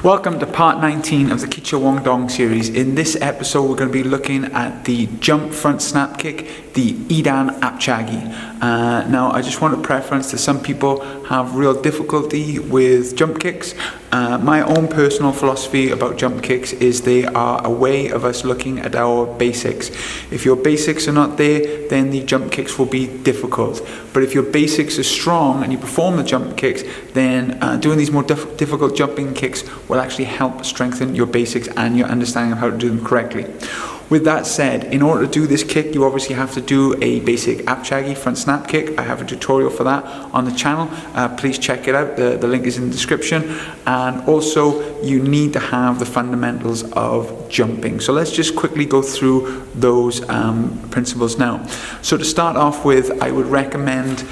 Welcome to part 19 of the Kicha Wong Dong series. In this episode we're going to be looking at the jump front snap kick, the Dan Ahp Cha Ki. Now I just want to preference that some people have real difficulty with jump kicks. My own personal philosophy about jump kicks is they are a way of us looking at our basics. If your basics are not there, then the jump kicks will be difficult. But if your basics are strong and you perform the jump kicks, then doing these more difficult jumping kicks will actually help strengthen your basics and your understanding of how to do them correctly. With that said, in order to do this kick, you obviously have to do a basic Ahp Cha Ki front snap kick. I have a tutorial for that on the channel. Please check it out. The link is in the description. And also, you need to have the fundamentals of jumping. So let's just quickly go through those principles now. So to start off with, I would recommend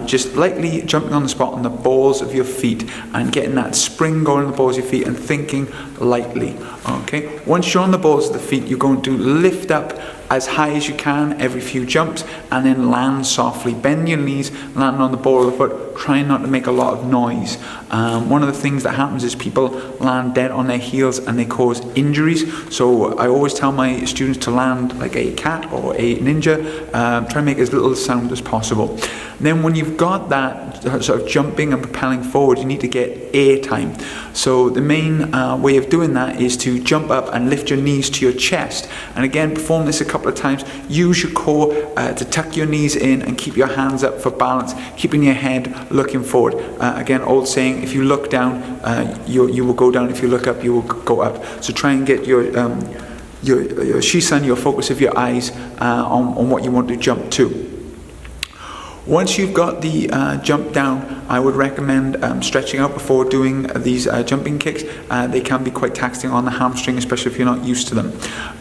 just lightly jumping on the spot on the balls of your feet and getting that spring going on the balls of your feet and thinking lightly. Okay. Once you're on the balls of the feet, you're going to lift up as high as you can every few jumps and then land softly. Bend your knees, landing on the ball of the foot, trying not to make a lot of noise. One of the things that happens is people land dead on their heels and they cause injuries. So I always tell my students to land like a cat or a ninja, try and make as little sound as possible. Then when you've got that sort of jumping and propelling forward, you need to get air time. So the main way of doing that is to jump up and lift your knees to your chest. And again, perform this a couple of times. Use your core to tuck your knees in and keep your hands up for balance, keeping your head looking forward. Again, old saying, if you look down, you will go down. If you look up, you will go up. So try and get your shisan, your focus of your eyes on what you want to jump to. Once you've got the jump down, I would recommend stretching out before doing these jumping kicks. They can be quite taxing on the hamstring, especially if you're not used to them.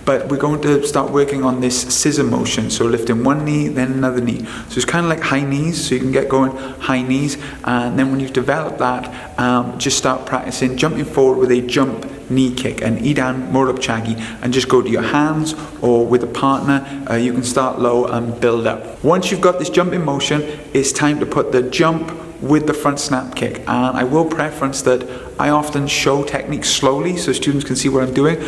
But we're going to start working on this scissor motion. So lifting one knee, then another knee. So it's kind of like high knees, so you can get going high knees. And then when you've developed that, just start practicing jumping forward with a jump knee kick, an Dan Ahp Cha Ki, and just go to your hands or with a partner. You can start low and build up. Once you've got this jumping motion, it's time to put the jump with the front snap kick. And I will preference that I often show techniques slowly so students can see what I'm doing.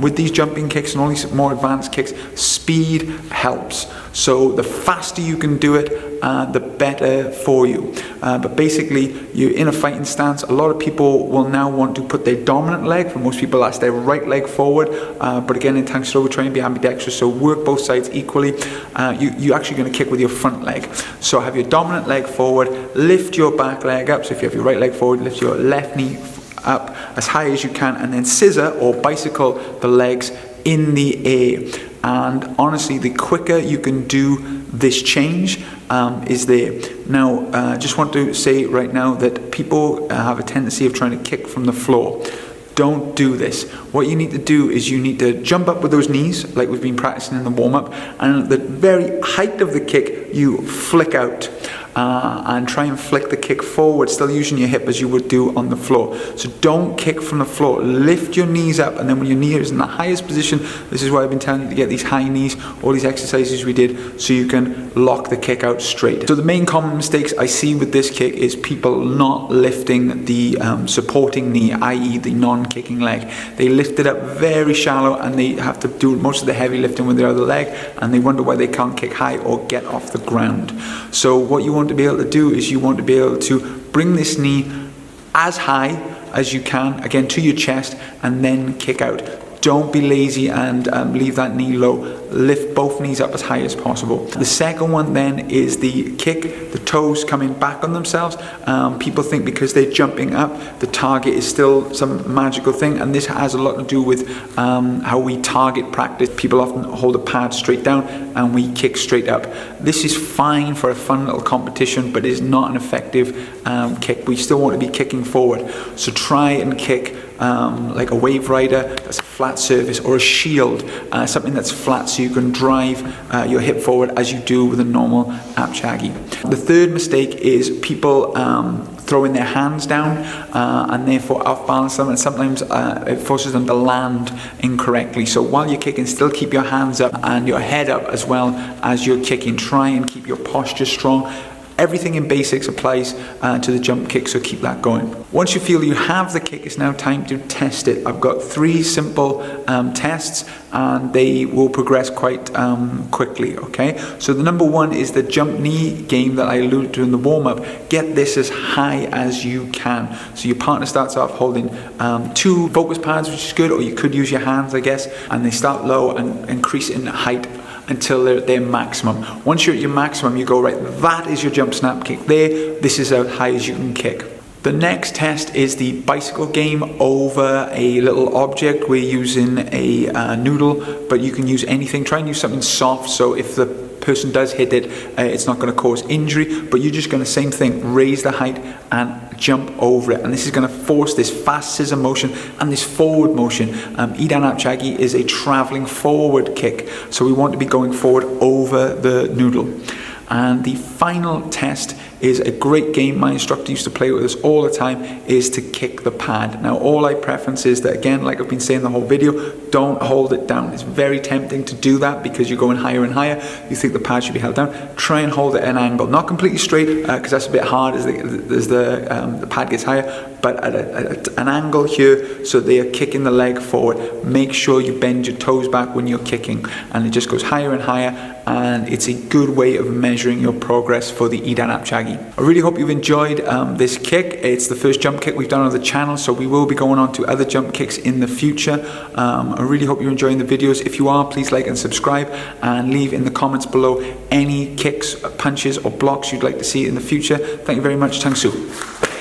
With these jumping kicks and all these more advanced kicks, speed helps. So the faster you can do it, the better for you. But basically, you're in a fighting stance. A lot of people will now want to put their dominant leg, for most people that's their right leg forward. But again, in Tang Soo Do, we're trying to be ambidextrous, so work both sides equally. You're actually going to kick with your front leg. So have your dominant leg forward, lift your back leg up. So if you have your right leg forward, lift your left knee up as high as you can, and then scissor or bicycle the legs in the air. And honestly, the quicker you can do this change is there. Now, just want to say right now that people have a tendency of trying to kick from the floor. Don't do this. What you need to do is you need to jump up with those knees, like we've been practicing in the warm-up, and at the very height of the kick, you flick out. And try and flick the kick forward, still using your hip as you would do on the floor. So don't kick from the floor. Lift your knees up, and then when your knee is in the highest position, this is why I've been telling you to get these high knees, all these exercises we did, so you can lock the kick out straight. So the main common mistakes I see with this kick is people not lifting the supporting knee, i.e. the non-kicking leg. They lift it up very shallow, and they have to do most of the heavy lifting with their other leg, and they wonder why they can't kick high or get off the ground. So what you want to be able to do is you want to be able to bring this knee as high as you can, again to your chest, and then kick out. Don't be lazy and leave that knee low. Lift both knees up as high as possible. The second one then is the kick, the toes coming back on themselves. People think because they're jumping up, the target is still some magical thing, and this has a lot to do with how we target practice. People often hold a pad straight down and we kick straight up. This is fine for a fun little competition, but is not an effective kick. We still want to be kicking forward. So try and kick like a wave rider, that's a flat surface, or a shield, something that's flat so you can drive your hip forward as you do with a normal Ahp Cha Ki. The third mistake is people throwing their hands down and therefore off balance them, and sometimes it forces them to land incorrectly. So while you're kicking, still keep your hands up and your head up as well as you're kicking. Try and keep your posture strong. Everything in basics applies to the jump kick, so keep that going. Once you feel you have the kick, it's now time to test it. I've got 3 simple tests, and they will progress quite quickly, okay? So the number 1 is the jump knee game that I alluded to in the warm-up. Get this as high as you can. So your partner starts off holding 2 focus pads, which is good, or you could use your hands, I guess, and they start low and increase in height until they're their maximum. Once you're at your maximum, you go, right, that is your jump snap kick there. This is as high as you can kick. The next test is the bicycle game over a little object. We're using a noodle, but you can use anything. Try and use something soft, so if the person does hit it, it's not going to cause injury, but you're just going to, same thing, raise the height and jump over it, and this is going to force this fast scissor motion and this forward motion. Dan Ahp Cha Ki is a traveling forward kick, so we want to be going forward over the noodle. And the final test is a great game my instructor used to play with us all the time, is to kick the pad. Now all I preference is that, again, like I've been saying the whole video, don't hold it down. It's very tempting to do that because you're going higher and higher. You think the pad should be held down. Try and hold it at an angle, not completely straight, because that's a bit hard as the pad gets higher, but at an angle here, so they are kicking the leg forward. Make sure you bend your toes back when you're kicking, and it just goes higher and higher, and it's a good way of measuring your progress for the Dan Ahp Cha Ki. I really hope you've enjoyed this kick. It's the first jump kick we've done on the channel, so we will be going on to other jump kicks in the future. I really hope you're enjoying the videos. If you are, please like and subscribe, and leave in the comments below any kicks, punches or blocks you'd like to see in the future. Thank you very much. Thank you.